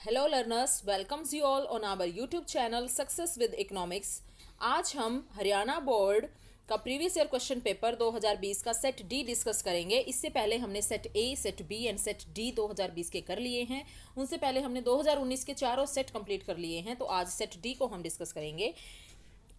Hello learners, welcomes you all on our YouTube channel success with economics. आज हम Haryana board का previous year question paper 2020 का set D discuss करेंगे। इससे पहले हमने set A, set B and set D 2020 के कर लिए हैं। उनसे पहले हमने 2019 के चारों सेट कंप्लीट कर लिए हैं। तो आज सेट डी को हम डिस्कस करेंगे।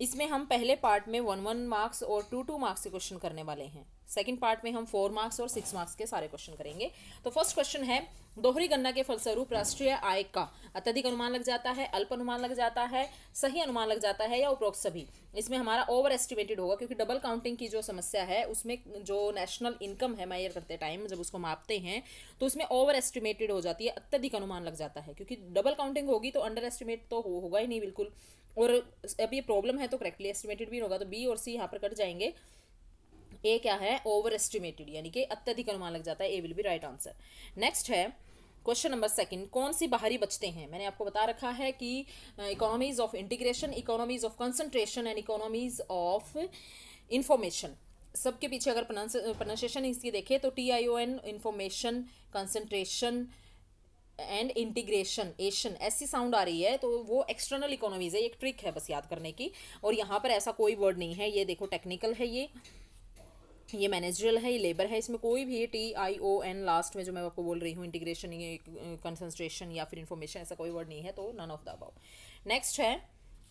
इसमें हम पहले पार्ट में 1 मार्क्स और 2 मार्क्स के क्वेश्चन करने वाले हैं। सेकंड पार्ट में हम 4 मार्क्स और 6 मार्क्स के सारे क्वेश्चन करेंगे। तो फर्स्ट क्वेश्चन है, दोहरी गणना के फलस्वरूप राष्ट्रीय आय का अत्यधिक अनुमान लग जाता है, अल्प अनुमान लग जाता है, सही अनुमान लग जाता है या उपरोक्त सभी। इसमें हमारा ओवर एस्टिमेटेड होगा, क्योंकि डबल काउंटिंग की जो समस्या है उसमें जो नेशनल इनकम है मेजर करते टाइम जब उसको मापते हैं तो उसमें ओवर एस्टिमेटेड हो जाती है, अत्यधिक अनुमान लग जाता है। क्योंकि डबल काउंटिंग होगी तो अंडर एस्टिमेट तो होगा ही नहीं बिल्कुल। और अब ये प्रॉब्लम है तो करेक्टली एस्टिमेटेड भी होगा, तो बी और सी यहाँ पर कट जाएंगे। ए क्या है? ओवर एस्टिमेटेड, यानी कि अत्यधिक अनुमान लग जाता है। A will be right answer. Next है क्वेश्चन नंबर सेकंड, कौन सी बाहरी बचते हैं? मैंने आपको बता रखा है कि economies of integration, economies of concentration and economies of information. सबके पीछे अगर प्रोनाउंसिएशन इसकी देखें तो TION, information, concentration and integration, ation ऐसी साउंड आ रही है, तो वो एक्सटर्नल इकोनॉमीज है। एक ट्रिक है बस याद करने की। और यहाँ पर ऐसा कोई वर्ड नहीं है। ये देखो, टेक्निकल है, ये मैनेजरियल है, ये लेबर है। इसमें कोई भी TION लास्ट में जो मैं आपको बोल रही हूँ, इंटीग्रेशन, ये कंसंट्रेशन या फिर इंफॉर्मेशन, ऐसा कोई वर्ड नहीं है। तो none of the above. Next है,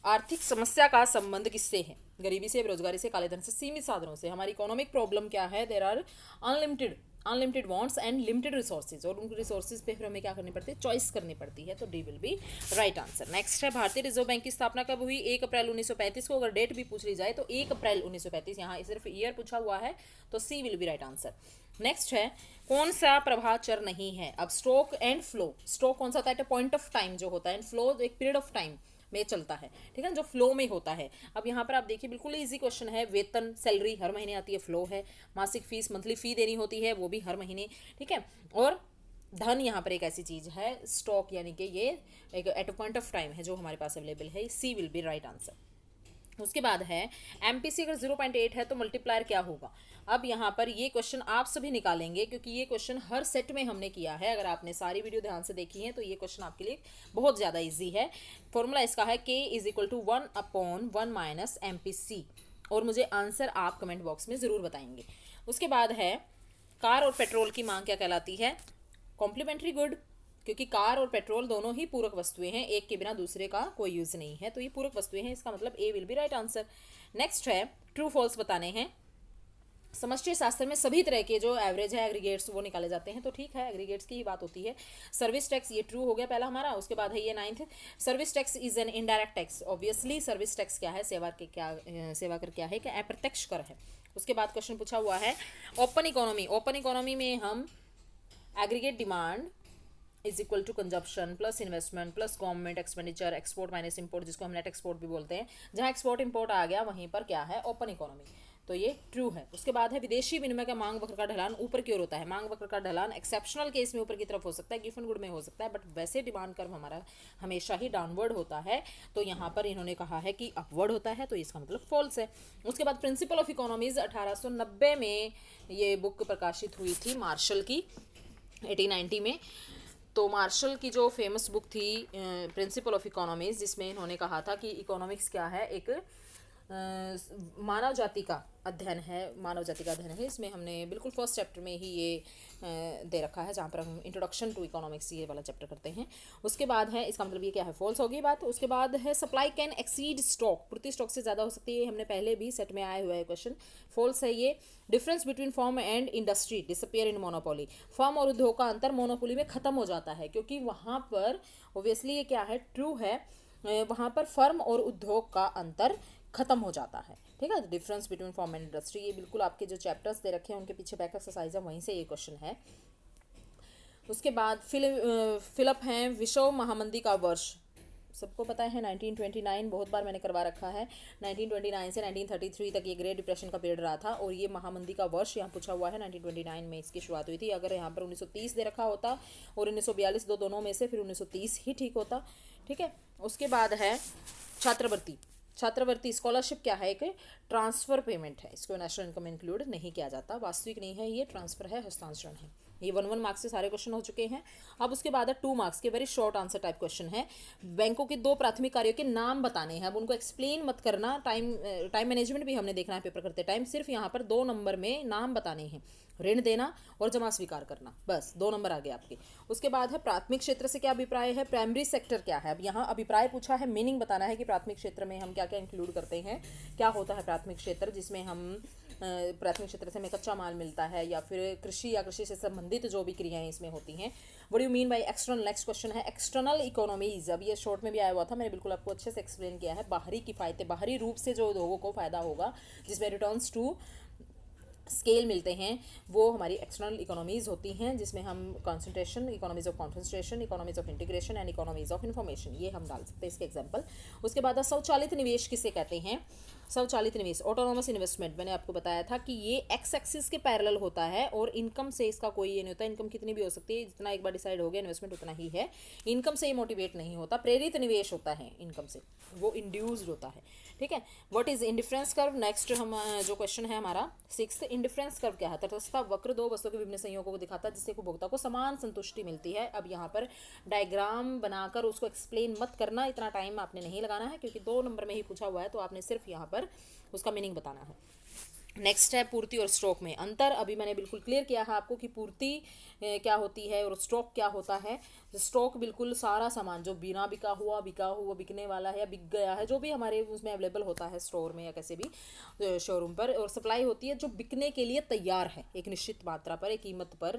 आर्थिक समस्या का संबंध किससे है? गरीबी से, बेरोजगारी से, काले धन से, सीमित साधनों से। हमारी इकोनॉमिक प्रॉब्लम क्या है? There are unlimited wants and limited resources, और उन रिसोर्सेज पे फिर हमें क्या करनी पड़ती है? चॉइस करनी पड़ती है। तो D will be right answer. Next है, भारतीय रिजर्व बैंक की स्थापना कब हुई? 1 अप्रैल 1935 को। अगर डेट भी पूछ ली जाए तो 1 अप्रैल 1935, यहाँ सिर्फ ईयर पूछा हुआ है, तो C will be right answer. Next है, कौन सा प्रवाह चर नहीं है? अब स्ट्रोक एंड फ्लो, स्ट्रोक कौन सा होता है? पॉइंट ऑफ टाइम जो होता है, एंड फ्लो एक पीरियड ऑफ टाइम में चलता है, ठीक है, जो फ्लो में होता है। अब यहाँ पर आप देखिए, बिल्कुल इजी क्वेश्चन है। वेतन, सैलरी हर महीने आती है, फ्लो है। मासिक फीस, मंथली फी देनी होती है, वो भी हर महीने, ठीक है। और धन यहाँ पर एक ऐसी चीज है, स्टॉक, यानी कि ये एक at a point of time है जो हमारे पास अवेलेबल है। सी विल बी राइट आंसर। उसके बाद है, MPC अगर 0.8 है तो मल्टीप्लायर क्या होगा? अब यहाँ पर ये क्वेश्चन आप सभी निकालेंगे, क्योंकि ये क्वेश्चन हर सेट में हमने किया है। अगर आपने सारी वीडियो ध्यान से देखी है तो ये क्वेश्चन आपके लिए बहुत ज़्यादा इजी है। फॉर्मूला इसका है K = 1/1 - MPC, और मुझे आंसर आप कमेंट बॉक्स में ज़रूर बताएंगे। उसके बाद है, कार और पेट्रोल की मांग क्या कहलाती है? कॉम्प्लीमेंट्री गुड, क्योंकि कार और पेट्रोल दोनों ही पूरक वस्तुएं हैं, एक के बिना दूसरे का कोई यूज नहीं है, तो ये पूरक वस्तुएं हैं। इसका मतलब A will be right answer. Next है, ट्रू फॉल्स बताने हैं। समष्टि शास्त्र में सभी तरह के जो एवरेज है, एग्रीगेट्स, वो निकाले जाते हैं, तो ठीक है, एग्रीगेट्स की ही बात होती है। सर्विस टैक्स, ये ट्रू हो गया पहला हमारा। उसके बाद है ये 9th, service tax is an indirect tax. Obviously service tax क्या है? सेवा कर क्या है? क्या अप्रत्यक्ष कर है। उसके बाद क्वेश्चन पूछा हुआ है, ओपन इकोनॉमी। ओपन इकोनॉमी में हम aggregate demand = consumption plus investment plus government expenditure, export minus import, जिसको हम नेट एक्सपोर्ट भी बोलते हैं। जहां एक्सपोर्ट इंपोर्ट आ गया वहीं पर क्या है? Open economy. तो ये ट्रू है। उसके बाद है, विदेशी विनिमय का मांग वक्र का ढलान ऊपर की ओर होता है। मांग वक्र का ढलान एक्सेप्शनल केस में ऊपर की तरफ हो सकता है, गिवन गुड में हो सकता है, बट वैसे डिमांड कर्व हमारा हमेशा ही डाउनवर्ड होता है। तो यहाँ पर इन्होंने कहा है कि अपवर्ड होता है, तो इसका मतलब फॉल्स है। उसके बाद प्रिंसिपल ऑफ इकोनॉमीज 1890 में ये बुक प्रकाशित हुई थी, मार्शल की, 1890 में। तो मार्शल की जो फेमस बुक थी प्रिंसिपल ऑफ इकोनॉमिक्स, जिसमें इन्होंने कहा था कि इकोनॉमिक्स क्या है? एक मानव जाति का अध्ययन है, मानव जाति का अध्ययन है। इसमें हमने बिल्कुल फर्स्ट चैप्टर में ही ये दे रखा है, जहाँ पर हम इंट्रोडक्शन टू इकोनॉमिक्स ये वाला चैप्टर करते हैं। उसके बाद है, इसका मतलब ये क्या है? फॉल्स होगी बात। उसके बाद है, सप्लाई कैन एक्सीड स्टॉक, पूर्ति स्टॉक से ज़्यादा हो सकती है। हमने पहले भी सेट में आया हुआ है क्वेश्चन, फॉल्स है ये। Difference between firm and industry disappear in monopoly, firm और उद्योग का अंतर मोनोपोली में खत्म हो जाता है, क्योंकि वहाँ पर ऑब्वियसली ये क्या है? ट्रू है। वहाँ पर फर्म और उद्योग का अंतर खत्म हो जाता है, ठीक है। Difference between form and industry, ये बिल्कुल आपके जो चैप्टर्स दे रखे हैं उनके पीछे बैक एक्सरसाइज है, वहीं से ये क्वेश्चन है। उसके बाद फिलअप हैं, विश्व महामंदी का वर्ष सबको पता है 1929, बहुत बार मैंने करवा रखा है। 1929 से 1933 तक ये ग्रेट डिप्रेशन का पीरियड रहा था, और ये महामंदी का वर्ष यहाँ पूछा हुआ है। 1929 में इसकी शुरुआत हुई थी। अगर यहाँ पर 1930 दे रखा होता और 1942, दोनों में से फिर 1930 ही ठीक होता, ठीक है। उसके बाद है छात्रवृत्ति। छात्रवृत्ति स्कॉलरशिप क्या है? एक ट्रांसफर पेमेंट है, इसको नेशनल इनकम इंक्लूड नहीं किया जाता, वास्तविक नहीं है ये, ट्रांसफर है, हस्तांतरण है। ये 1 मार्क्स के सारे क्वेश्चन हो चुके हैं। अब उसके बाद 2 मार्क्स के very short answer type question है। बैंकों के 2 प्राथमिक कार्यों के नाम बताने हैं। अब उनको एक्सप्लेन मत करना, टाइम मैनेजमेंट भी हमने देखना है पेपर करते टाइम। सिर्फ यहाँ पर 2 नंबर में नाम बताने हैं, ऋण देना और जमा स्वीकार करना, बस 2 नंबर आ गए आपके। उसके बाद है प्राथमिक क्षेत्र से क्या अभिप्राय है, प्राइमरी सेक्टर क्या है। अब यहाँ अभिप्राय पूछा है, मीनिंग बताना है कि प्राथमिक क्षेत्र में हम क्या क्या इंक्लूड करते हैं, क्या होता है प्राथमिक क्षेत्र, जिसमें हम प्राथमिक क्षेत्र से हमें कच्चा माल मिलता है या फिर कृषि या कृषि से संबंधित जो भी क्रियाएं इसमें होती हैं। What you mean by external. Next question है एक्सटर्नल इकोनॉमीज। अब ये शॉर्ट में भी आया हुआ था, मैंने बिल्कुल आपको अच्छे से एक्सप्लेन किया है। बाहरी किफ़ायतें, बाहरी रूप से जो लोगों को फायदा होगा, जिसमें रिटर्न्स टू स्केल मिलते हैं, वो हमारी एक्सटर्नल इकोनॉमीज़ होती हैं, जिसमें हम concentration, economies of concentration, economies of integration and economies of information, ये हम डाल सकते हैं इसके एग्जांपल। उसके बाद स्वचालित निवेश किसे कहते हैं। स्वचालित निवेश, ऑटोनोमस इन्वेस्टमेंट, मैंने आपको बताया था कि ये एक्स एक्सिस के पैरेलल होता है और इनकम से इसका कोई ये नहीं होता। इनकम कितनी भी हो सकती है, जितना एक बार डिसाइड हो गया इन्वेस्टमेंट उतना ही है। इनकम से ये मोटिवेट नहीं होता, प्रेरित निवेश होता है इनकम से, वो इंड्यूस्ड होता है। ठीक है। What is indifference curve. Next हम जो क्वेश्चन है हमारा 6th, इंडिफरेंस कर्व क्या है। तटस्थता वक्र 2 वस्तुओं के विभिन्न संयोगों को दिखाता है जिससे उपभोक्ता को समान संतुष्टि मिलती है। अब यहाँ पर डायग्राम बनाकर उसको एक्सप्लेन मत करना, इतना टाइम आपने नहीं लगाना है क्योंकि 2 नंबर में ही पूछा हुआ है, तो आपने सिर्फ यहाँ पर उसका मीनिंग बताना है। नेक्स्ट है पूर्ति और स्टॉक में अंतर। अभी मैंने बिल्कुल क्लियर किया है आपको कि पूर्ति क्या होती है और स्टॉक क्या होता है। स्टॉक बिल्कुल सारा सामान जो बिना बिका हुआ, बिकने वाला है या बिक गया है, जो भी हमारे उसमें अवेलेबल होता है स्टोर में या कैसे भी शोरूम पर। और सप्लाई होती है जो बिकने के लिए तैयार है, एक निश्चित मात्रा पर, एक कीमत पर,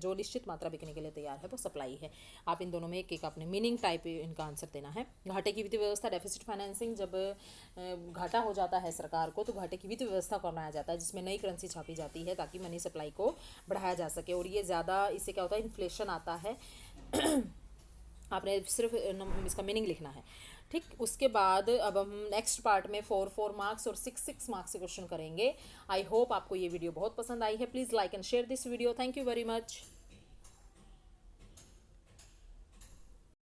जो निश्चित मात्रा बिकने के लिए तैयार है वो सप्लाई है। आप इन दोनों में एक एक अपने मीनिंग टाइप इनका आंसर देना है। घाटे की वित्तीय व्यवस्था, डेफिसिट फाइनेंसिंग, जब घाटा हो जाता है सरकार को तो घाटे की वित्तीय व्यवस्था बनाया जाता है जिसमें नई करेंसी छापी जाती है ताकि मनी सप्लाई को बढ़ाया जा सके। और ये ज़्यादा, इससे क्या होता है, इन्फ्लेशन आता है। आपने सिर्फ इसका मीनिंग लिखना है। ठीक, उसके बाद अब हम नेक्स्ट पार्ट में 4 मार्क्स और 6 मार्क्स से क्वेश्चन करेंगे। आई होप आपको ये वीडियो बहुत पसंद आई है। Please like and share this video. Thank you very much.